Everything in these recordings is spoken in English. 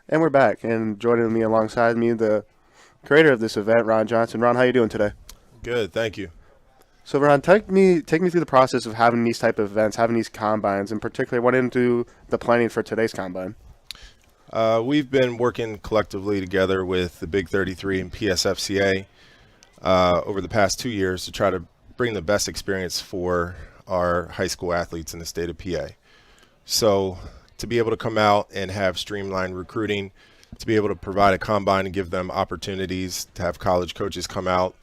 And we're back, and joining me alongside me, the creator of this event, Ron Johnson. Ron, how you doing today? Good, thank you. So, Ron, take me through the process of having these type of events, having these combines, in particular. What into the planning for today's combine? We've been working collectively together with the Big 33 and PSFCA over the past 2 years to try to bring the best experience for our high school athletes in the state of PA. So, to be able to come out and have streamlined recruiting, to be able to provide a combine and give them opportunities to have college coaches come out,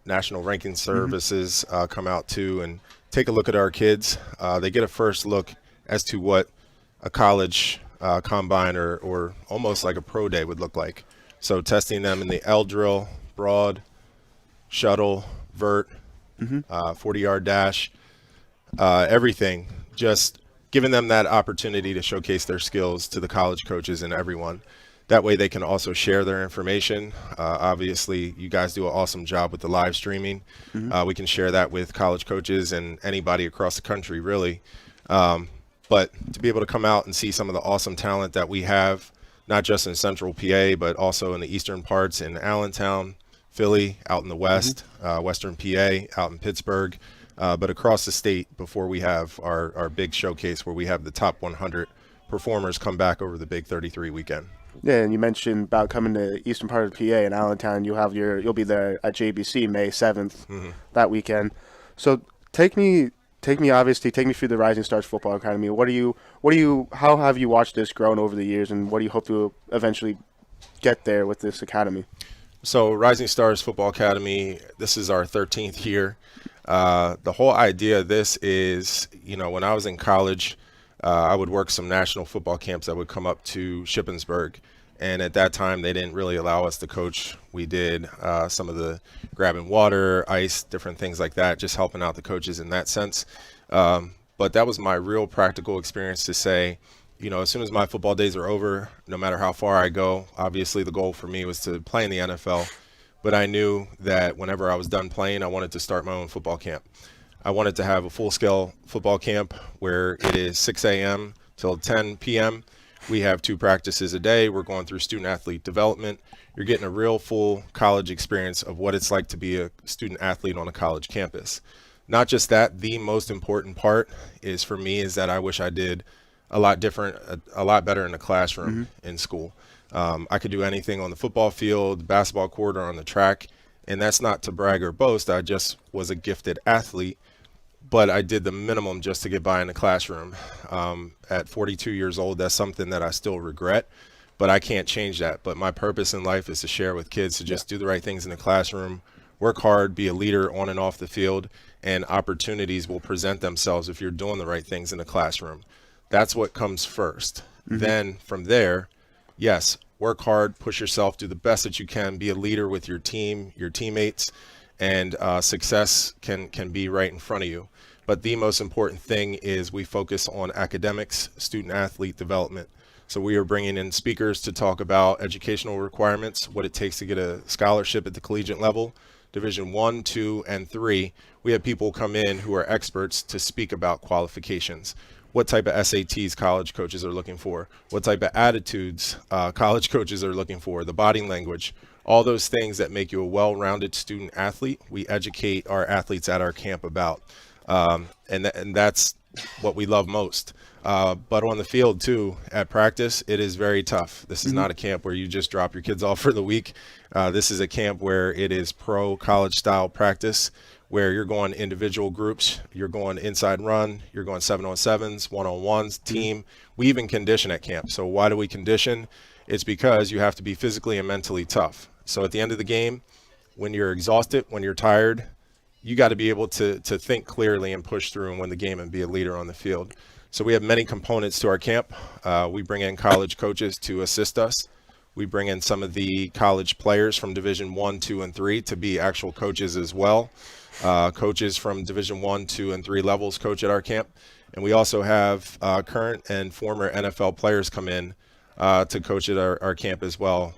national ranking services come out too, and take a look at our kids. They get a first look as to what a college combine or almost like a pro day would look like. So testing them in the L drill, broad, shuttle, vert, 40-yard dash, everything. Just giving them that opportunity to showcase their skills to the college coaches and everyone. That way they can also share their information. Obviously, you guys do an awesome job with the live streaming. We can share that with college coaches and anybody across the country, really. But to be able to come out and see some of the awesome talent that we have, not just in central PA, but also in the eastern parts in Allentown, Philly, out in the west, western PA, out in Pittsburgh, but across the state before we have our big showcase where we have the top 100 performers come back over the Big 33 weekend. Yeah, and you mentioned about coming to eastern part of PA in Allentown. You'll be there at JBC May 7th that weekend. So take me through the Rising Stars Football Academy. How have you watched this grown over the years, and what do you hope to eventually get there with this academy? So Rising Stars Football Academy, this is our 13th year. The whole idea of this is, when I was in college, I would work some national football camps that would come up to Shippensburg. And at that time, they didn't really allow us to coach. We did some of the grabbing water, ice, different things like that, just helping out the coaches in that sense. But that was my real practical experience to say, as soon as my football days are over, no matter how far I go, obviously the goal for me was to play in the NFL. But I knew that whenever I was done playing, I wanted to start my own football camp. I wanted to have a full-scale football camp where it is 6 a.m. till 10 p.m. We have 2 practices a day. We're going through student-athlete development. You're getting a real full college experience of what it's like to be a student-athlete on a college campus. Not just that, the most important part is for me is that I wish I did a lot different, a lot better in the classroom in school. I could do anything on the football field, basketball court, or on the track. And that's not to brag or boast. I just was a gifted athlete, but I did the minimum just to get by in the classroom. At 42 years old, that's something that I still regret, but I can't change that. But my purpose in life is to share with kids to just do the right things in the classroom, work hard, be a leader on and off the field, and opportunities will present themselves if you're doing the right things in the classroom. That's what comes first. Then from there, yes, work hard, push yourself, do the best that you can, be a leader with your team, your teammates, and success can be right in front of you. But the most important thing is we focus on academics, student athlete development. So we are bringing in speakers to talk about educational requirements, what it takes to get a scholarship at the collegiate level, Division 1, 2, and 3. We have people come in who are experts to speak about qualifications. What type of SATs college coaches are looking for, what type of attitudes college coaches are looking for, the body language, all those things that make you a well-rounded student athlete. We educate our athletes at our camp about. And that's what we love most. But on the field too, at practice, it is very tough. This is not a camp where you just drop your kids off for the week. This is a camp where it is pro college style practice, where you're going individual groups, you're going inside run, you're going 7-on-7s, 1-on-1s, team. We even condition at camp. So why do we condition? It's because you have to be physically and mentally tough. So at the end of the game, when you're exhausted, when you're tired, you got to be able to think clearly and push through and win the game and be a leader on the field. So we have many components to our camp. We bring in college coaches to assist us. We bring in some of the college players from Division 1, 2, and 3 to be actual coaches as well. Coaches from Division 1, 2, and 3 levels coach at our camp. And we also have current and former NFL players come in to coach at our camp as well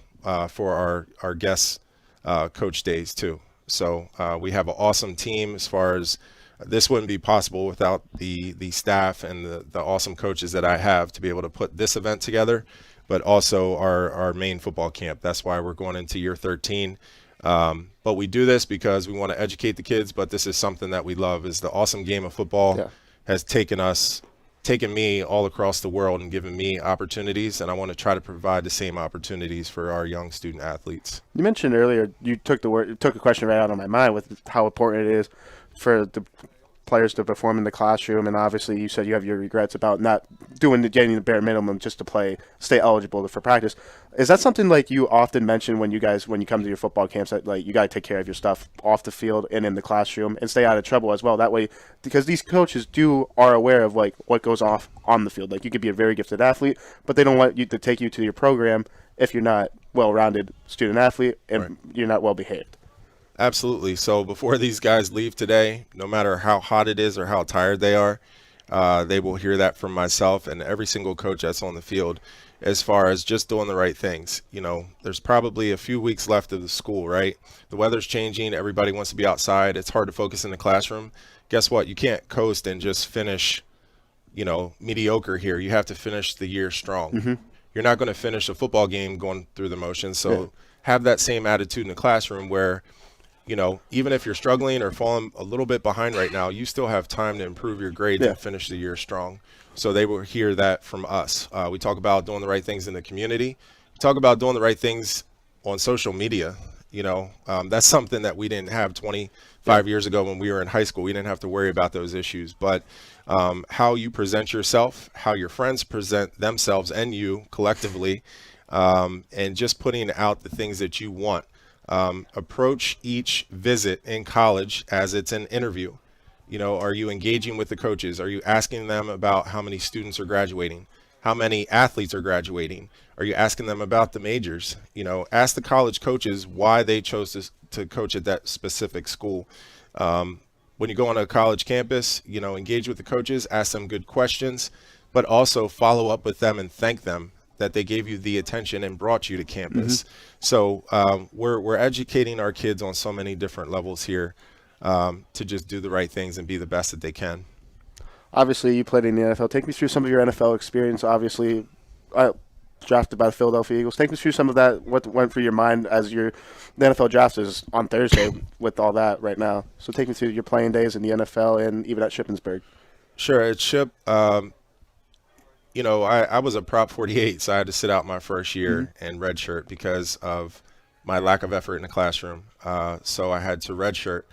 for our guest coach days too. So we have an awesome team as far as this wouldn't be possible without the staff and the awesome coaches that I have to be able to put this event together, but also our main football camp. That's why we're going into year 13. But we do this because we want to educate the kids, but this is something that we love. Is the awesome game of football has taken me all across the world and given me opportunities, and I want to try to provide the same opportunities for our young student athletes. You mentioned earlier, you took a question right out of my mind with how important it is for the players to perform in the classroom, and obviously you said you have your regrets about not getting the bare minimum just to stay eligible for practice. Is that something like you often mention when you come to your football camps, that like you got to take care of your stuff off the field and in the classroom and stay out of trouble as well? That way, because these coaches are aware of like what goes off on the field. Like you could be a very gifted athlete, but they don't want you to take you to your program if you're not well-rounded student athlete and you're not well behaved. Absolutely. So before these guys leave today, no matter how hot it is or how tired they are, they will hear that from myself and every single coach that's on the field as far as just doing the right things. You know, there's probably a few weeks left of the school, right? The weather's changing. Everybody wants to be outside. It's hard to focus in the classroom. Guess what? You can't coast and just finish, mediocre here. You have to finish the year strong. Mm-hmm. You're not going to finish a football game going through the motions. So have that same attitude in the classroom where, even if you're struggling or falling a little bit behind right now, you still have time to improve your grades and finish the year strong. So they will hear that from us. We talk about doing the right things in the community. We talk about doing the right things on social media. That's something that we didn't have 25 years ago when we were in high school. We didn't have to worry about those issues. But how you present yourself, how your friends present themselves and you collectively, and just putting out the things that you want. Approach each visit in college as it's an interview. Are you engaging with the coaches? Are you asking them about how many students are graduating? How many athletes are graduating? Are you asking them about the majors? Ask the college coaches why they chose to coach at that specific school. When you go on a college campus, engage with the coaches, ask them good questions, but also follow up with them and thank them that they gave you the attention and brought you to campus. Mm-hmm. So we're educating our kids on so many different levels here to just do the right things and be the best that they can. Obviously, you played in the NFL. Take me through some of your NFL experience. Obviously, drafted by the Philadelphia Eagles. Take me through some of that, what went through your mind as the NFL draft is on Thursday with all that right now. So take me through your playing days in the NFL and even at Shippensburg. Sure. At Ship, I was a Prop 48, so I had to sit out my first year and redshirt because of my lack of effort in the classroom. So I had to redshirt,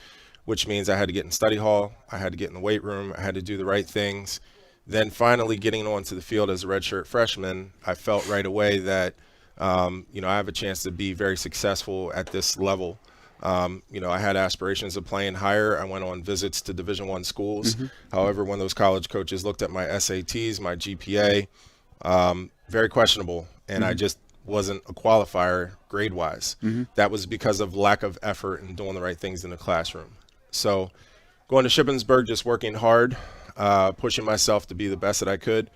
which means I had to get in study hall, I had to get in the weight room, I had to do the right things. Then finally getting onto the field as a redshirt freshman, I felt right away that, I have a chance to be very successful at this level. I had aspirations of playing higher. I went on visits to Division I schools. Mm-hmm. However, when those college coaches looked at my SATs, my GPA, very questionable, and I just wasn't a qualifier grade-wise. Mm-hmm. That was because of lack of effort and doing the right things in the classroom. So going to Shippensburg, just working hard, pushing myself to be the best that I could.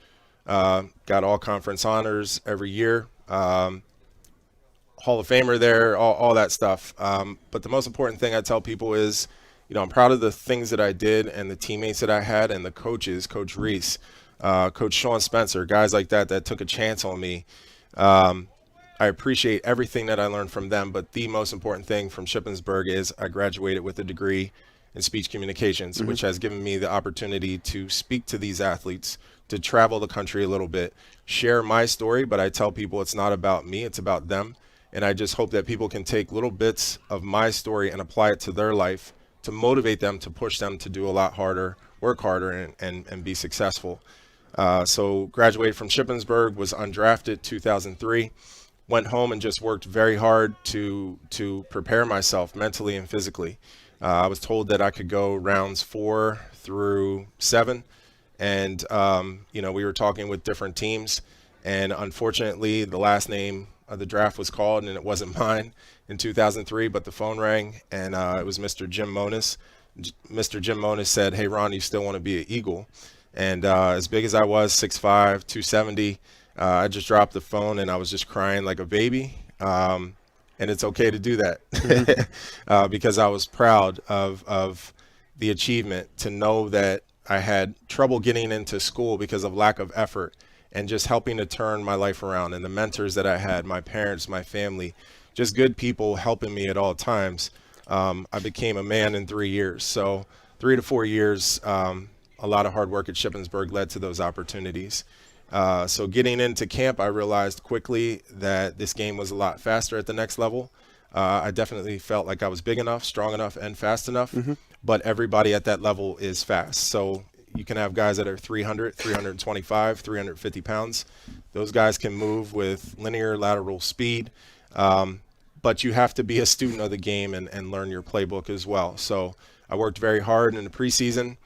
Got all conference honors every year. Hall of Famer there, all that stuff. But the most important thing I tell people is, I'm proud of the things that I did and the teammates that I had and the coaches, Coach Reese, Coach Sean Spencer, guys like that took a chance on me. I appreciate everything that I learned from them, but the most important thing from Shippensburg is I graduated with a degree in speech communications, which has given me the opportunity to speak to these athletes, to travel the country a little bit, share my story, but I tell people it's not about me, it's about them. And I just hope that people can take little bits of my story and apply it to their life to motivate them, to push them to do a lot harder, work harder, and be successful. So graduated from Shippensburg, was undrafted 2003, went home and just worked very hard to prepare myself mentally and physically. I was told that I could go rounds 4 through 7. And, we were talking with different teams. And unfortunately, the last name of the draft was called, and it wasn't mine in 2003, but the phone rang, and it was Mr. Jim Monis. Mr. Jim Monis said, "Hey, Ron, you still want to be an Eagle?" And as big as I was, 6'5", 270, I just dropped the phone, and I was just crying like a baby. And it's okay to do that because I was proud of the achievement, to know that I had trouble getting into school because of lack of effort, and just helping to turn my life around, and the mentors that I had, my parents, my family, just good people helping me at all times. I became a man in 3 years. So 3 to 4 years, a lot of hard work at Shippensburg led to those opportunities. So getting into camp, I realized quickly that this game was a lot faster at the next level. I definitely felt like I was big enough, strong enough, and fast enough, but everybody at that level is fast. So you can have guys that are 300, 325, 350 pounds. Those guys can move with linear lateral speed, but you have to be a student of the game and learn your playbook as well. So I worked very hard in the preseason,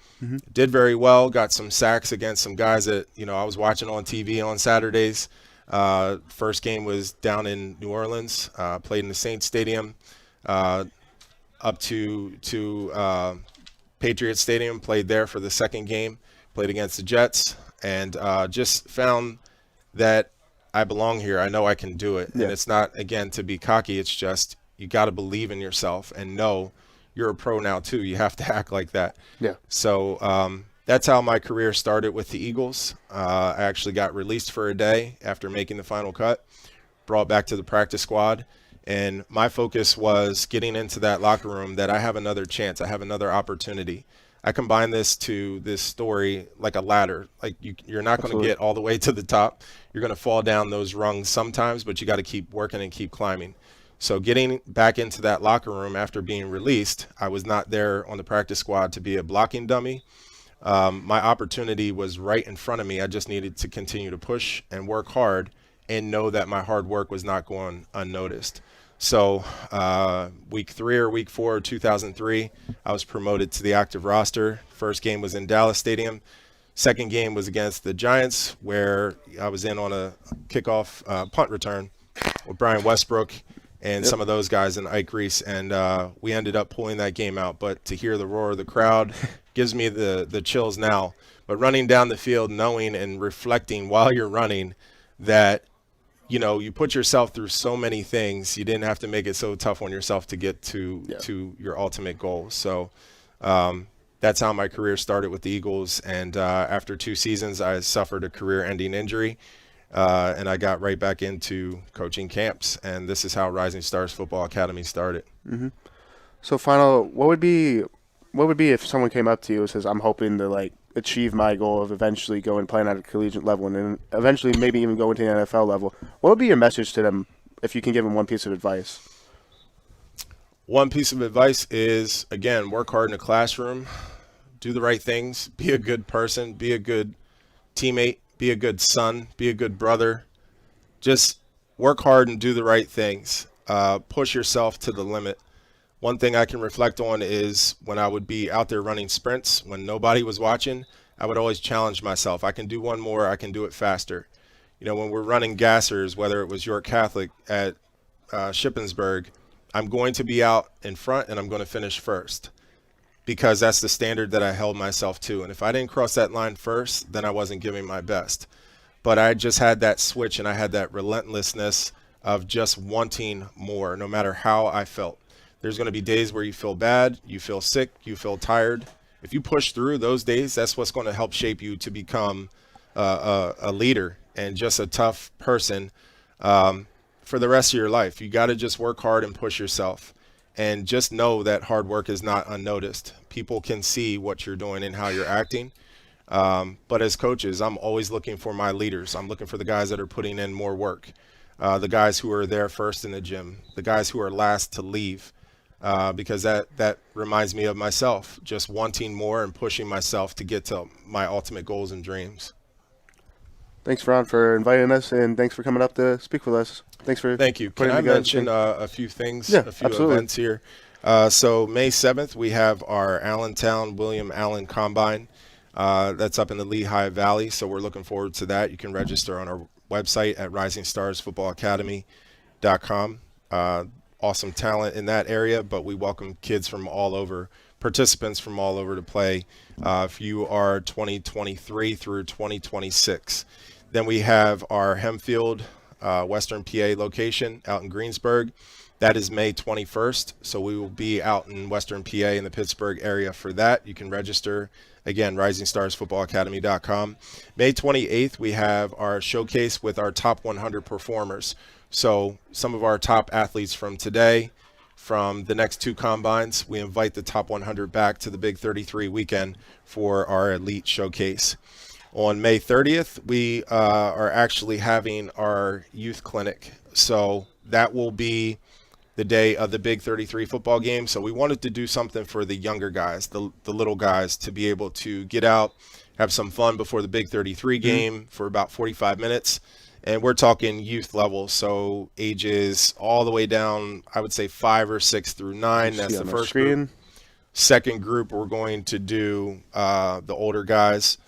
did very well, got some sacks against some guys that, I was watching on TV on Saturdays. First game was down in New Orleans, played in the Saints Stadium, up to Patriots Stadium, played there for the second game, played against the Jets, and just found that I belong here. I know I can do it. Yeah. And it's not, again, to be cocky. It's just you got to believe in yourself and know you're a pro now too. You have to act like that. Yeah. So that's how my career started with the Eagles. I actually got released for a day after making the final cut, brought back to the practice squad. And my focus was getting into that locker room, that I have another chance. I have another opportunity. I combine this to this story like a ladder. Like you're not going to get all the way to the top. You're going to fall down those rungs sometimes, but you got to keep working and keep climbing. So getting back into that locker room after being released, I was not there on the practice squad to be a blocking dummy. My opportunity was right in front of me. I just needed to continue to push and work hard and know that my hard work was not going unnoticed. So week 3 or week 4 of 2003, I was promoted to the active roster. First game was in Dallas Stadium. Second game was against the Giants, where I was in on a kickoff punt return with Brian Westbrook and some of those guys in Ike Reese. And we ended up pulling that game out. But to hear the roar of the crowd gives me the chills now. But running down the field, knowing and reflecting while you're running that, you put yourself through so many things. You didn't have to make it so tough on yourself to get to your ultimate goal. So that's how my career started with the Eagles. And after 2 seasons, I suffered a career-ending injury, and I got right back into coaching camps. And this is how Rising Stars Football Academy started. So, final, what would be if someone came up to you and says, "I'm hoping to achieve my goal of eventually going playing at a collegiate level and then eventually maybe even going to the NFL level"? What would be your message to them if you can give them one piece of advice? One piece of advice is, again, work hard in the classroom, do the right things, be a good person, be a good teammate, be a good son, be a good brother. Just work hard and do the right things. Push yourself to the limit. One thing I can reflect on is when I would be out there running sprints, when nobody was watching, I would always challenge myself. I can do one more, I can do it faster. When we're running gassers, whether it was York Catholic at Shippensburg, I'm going to be out in front and I'm going to finish first, because that's the standard that I held myself to. And if I didn't cross that line first, then I wasn't giving my best. But I just had that switch, and I had that relentlessness of just wanting more, no matter how I felt. There's going to be days where you feel bad, you feel sick, you feel tired. If you push through those days, that's what's going to help shape you to become a leader and just a tough person for the rest of your life. You got to just work hard and push yourself, and just know that hard work is not unnoticed. People can see what you're doing and how you're acting. But as coaches, I'm always looking for my leaders. I'm looking for the guys that are putting in more work, the guys who are there first in the gym, the guys who are last to leave. Because that reminds me of myself, just wanting more and pushing myself to get to my ultimate goals and dreams. Thanks, Ron, for inviting us, and thanks for coming up to speak with us. Thank you. Can I mention a few things, Yeah, a few absolutely. events here? So May 7th, we have our Allentown William Allen Combine. That's up in the Lehigh Valley, so we're looking forward to that. You can register on our website at risingstarsfootballacademy.com. Awesome talent in that area, but we welcome kids from all over, participants from all over to play if you are 2023 through 2026. Then we have our Hempfield, Western PA location out in Greensburg. That is May 21st. So we will be out in Western PA in the Pittsburgh area for that. You can register. Again, risingstarsfootballacademy.com. May 28th, we have our showcase with our top 100 performers. So some of our top athletes from today, from the next 2 combines, we invite the top 100 back to the Big 33 weekend for our elite showcase. On May 30th, we are actually having our youth clinic. So that will be the day of the Big 33 football game. So we wanted to do something for the younger guys, the little guys, to be able to get out, have some fun before the Big 33 game for about 45 minutes. And we're talking youth level, so ages all the way down, I would say 5 or 6 through 9. That's the first group. Second group, we're going to do the older guys,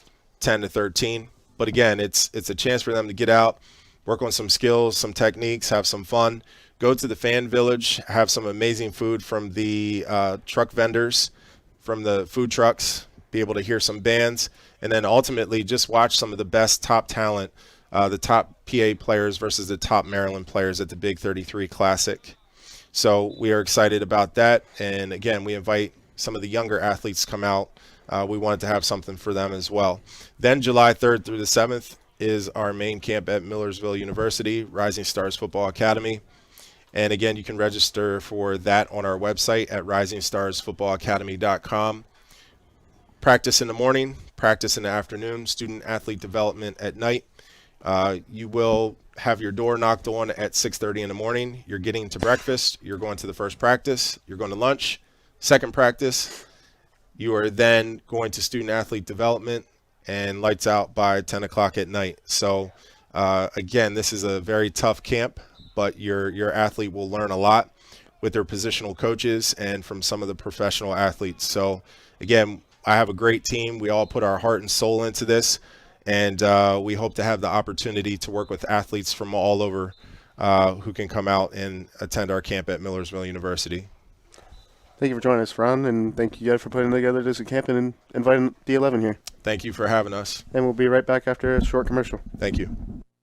10 to 13. But again, it's a chance for them to get out, work on some skills, some techniques, have some fun. Go to the fan village, have some amazing food from the truck vendors, from the food trucks, be able to hear some bands, and then ultimately just watch some of the best top talent, the top PA players versus the top Maryland players at the Big 33 Classic. So we are excited about that. And again, we invite some of the younger athletes to come out. We wanted to have something for them as well. Then July 3rd through the 7th is our main camp at Millersville University, Rising Stars Football Academy. And again, you can register for that on our website at risingstarsfootballacademy.com. Practice in the morning, practice in the afternoon, student athlete development at night. You will have your door knocked on at 6:30 in the morning. You're getting to breakfast. You're going to the first practice. You're going to lunch, second practice. You are then going to student athlete development and lights out by 10 o'clock at night. So again, this is a very tough camp, but your athlete will learn a lot with their positional coaches and from some of the professional athletes. So again, I have a great team. We all put our heart and soul into this, and we hope to have the opportunity to work with athletes from all over who can come out and attend our camp at Millersville University. Thank you for joining us, Ron, and thank you guys for putting together this camp and inviting D11 here. Thank you for having us. And we'll be right back after a short commercial. Thank you.